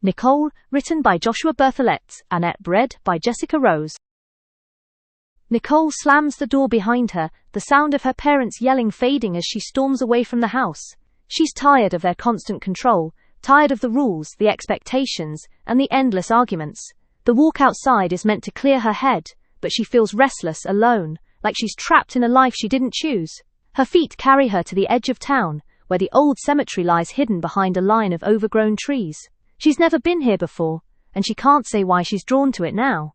Nicole, written by Joshua Berthelette, Annette read by Jessica Rose. Nicole slams the door behind her, the sound of her parents yelling fading as she storms away from the house. She's tired of their constant control, tired of the rules, the expectations, and the endless arguments. The walk outside is meant to clear her head, but she feels restless, alone, like she's trapped in a life she didn't choose. Her feet carry her to the edge of town, where the old cemetery lies hidden behind a line of overgrown trees. She's never been here before, and she can't say why she's drawn to it now.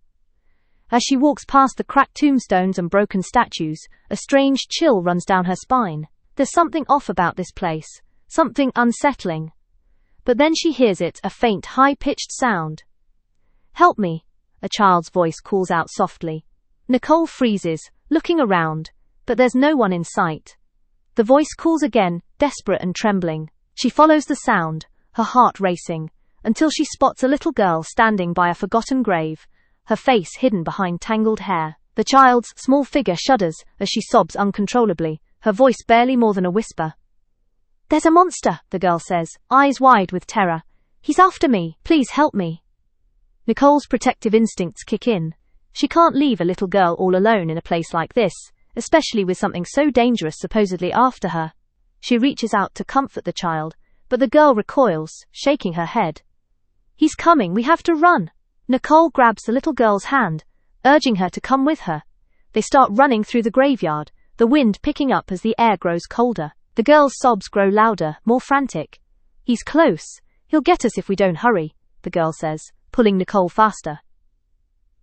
As she walks past the cracked tombstones and broken statues, a strange chill runs down her spine. There's something off about this place, something unsettling. But then she hears it, a faint, high-pitched sound. "Help me," a child's voice calls out softly. Nicole freezes, looking around, but there's no one in sight. The voice calls again, desperate and trembling. She follows the sound, her heart racing, until she spots a little girl standing by a forgotten grave, her face hidden behind tangled hair. The child's small figure shudders as she sobs uncontrollably, her voice barely more than a whisper. "There's a monster," the girl says, eyes wide with terror. "He's after me, please help me." Nicole's protective instincts kick in. She can't leave a little girl all alone in a place like this, especially with something so dangerous supposedly after her. She reaches out to comfort the child, but the girl recoils, shaking her head. "He's coming, we have to run." Nicole grabs the little girl's hand, urging her to come with her. They start running through the graveyard, the wind picking up as the air grows colder. The girl's sobs grow louder, more frantic. "He's close. He'll get us if we don't hurry," the girl says, pulling Nicole faster.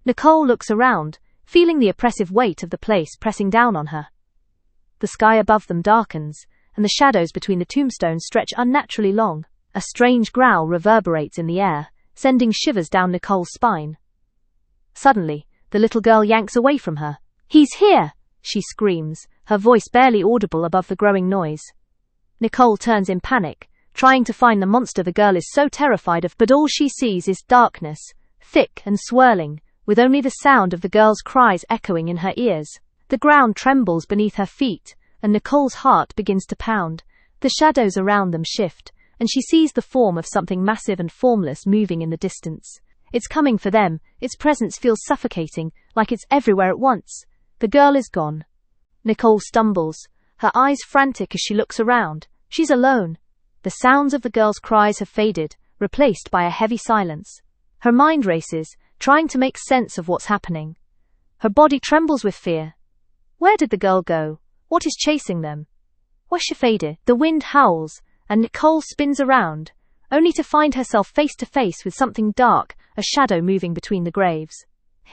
Nicole looks around, feeling the oppressive weight of the place pressing down on her. The sky above them darkens, and the shadows between the tombstones stretch unnaturally long. A strange growl reverberates in the air, sending shivers down Nicole's spine. Suddenly, the little girl yanks away from her. "He's here!" she screams, her voice barely audible above the growing noise. Nicole turns in panic, trying to find the monster the girl is so terrified of, but all she sees is darkness, thick and swirling, with only the sound of the girl's cries echoing in her ears. The ground trembles beneath her feet, and Nicole's heart begins to pound. The shadows around them shift, and she sees the form of something massive and formless moving in the distance. It's coming for them, its presence feels suffocating, like it's everywhere at once. The girl is gone. Nicole stumbles, her eyes frantic as she looks around. She's alone. The sounds of the girl's cries have faded, replaced by a heavy silence. Her mind races, trying to make sense of what's happening. Her body trembles with fear. Where did the girl go? What is chasing them? Washafade. The wind howls, and Nicole spins around, only to find herself face to face with something dark, a shadow moving between the graves.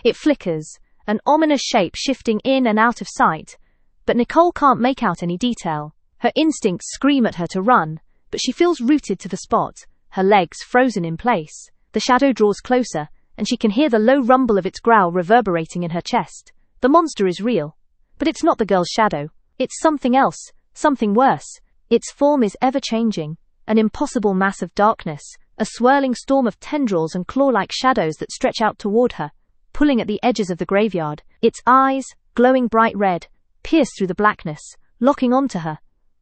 It flickers, an ominous shape shifting in and out of sight, but Nicole can't make out any detail. Her instincts scream at her to run, but she feels rooted to the spot, her legs frozen in place. The shadow draws closer, and she can hear the low rumble of its growl reverberating in her chest. The monster is real, but it's not the girl's shadow. It's something else, something worse. Its form is ever-changing, an impossible mass of darkness, a swirling storm of tendrils and claw-like shadows that stretch out toward her, pulling at the edges of the graveyard. Its eyes, glowing bright red, pierce through the blackness, locking onto her.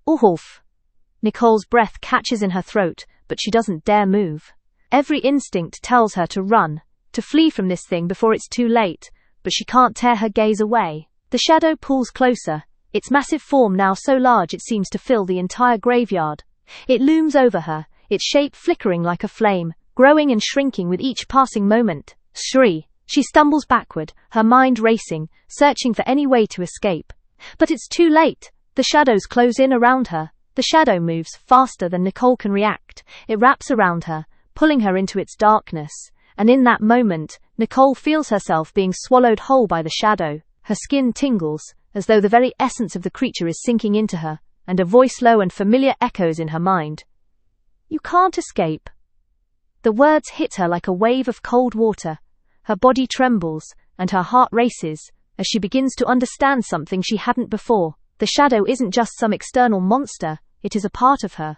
Oof! Nicole's breath catches in her throat, but she doesn't dare move. Every instinct tells her to run, to flee from this thing before it's too late, but she can't tear her gaze away. The shadow pulls closer, its massive form now so large it seems to fill the entire graveyard. It looms over her, its shape flickering like a flame, growing and shrinking with each passing moment. Shri! She stumbles backward, her mind racing, searching for any way to escape. But it's too late. The shadows close in around her. The shadow moves faster than Nicole can react. It wraps around her, pulling her into its darkness. And in that moment, Nicole feels herself being swallowed whole by the shadow. Her skin tingles, as though the very essence of the creature is sinking into her, and a voice low and familiar echoes in her mind. "You can't escape." The words hit her like a wave of cold water. Her body trembles, and her heart races, as she begins to understand something she hadn't before. The shadow isn't just some external monster, it is a part of her.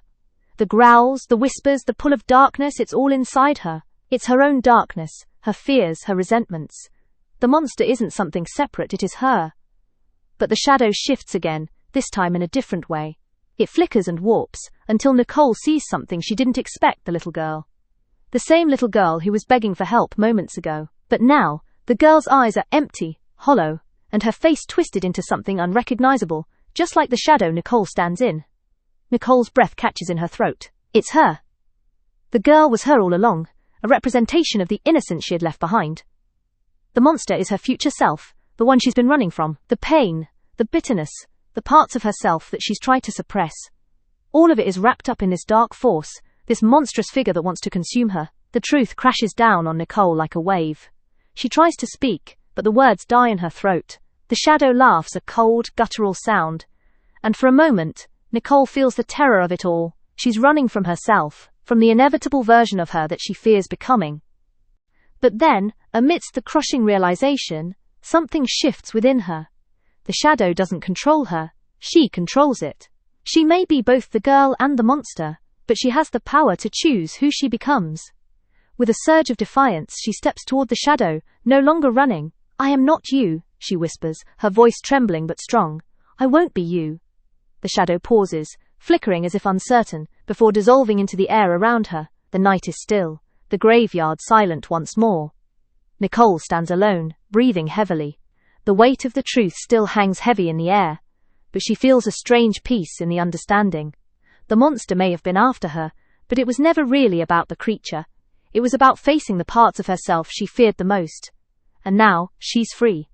The growls, the whispers, the pull of darkness, it's all inside her. It's her own darkness, her fears, her resentments. The monster isn't something separate, it is her. But the shadow shifts again, this time in a different way. It flickers and warps, until Nicole sees something she didn't expect. The little girl. The same little girl who was begging for help moments ago. But now, the girl's eyes are empty, hollow, and her face twisted into something unrecognizable, just like the shadow Nicole stands in. Nicole's breath catches in her throat. It's her. The girl was her all along, a representation of the innocence she had left behind. The monster is her future self, the one she's been running from, the pain, the bitterness, the parts of herself that she's tried to suppress. All of it is wrapped up in this dark force, this monstrous figure that wants to consume her. The truth crashes down on Nicole like a wave. She tries to speak, but the words die in her throat. The shadow laughs, a cold, guttural sound. And for a moment, Nicole feels the terror of it all. She's running from herself, from the inevitable version of her that she fears becoming. But then, amidst the crushing realization, something shifts within her. The shadow doesn't control her, she controls it. She may be both the girl and the monster, but she has the power to choose who she becomes. With a surge of defiance, she steps toward the shadow, no longer running. I am not you, she whispers, her voice trembling but strong. I won't be you. The shadow pauses, flickering as if uncertain, before dissolving into the air around her. The night is still, the graveyard silent once more. Nicole stands alone, breathing heavily. The weight of the truth still hangs heavy in the air, but she feels a strange peace in the understanding. The monster may have been after her, but it was never really about the creature. It was about facing the parts of herself she feared the most. And now, she's free.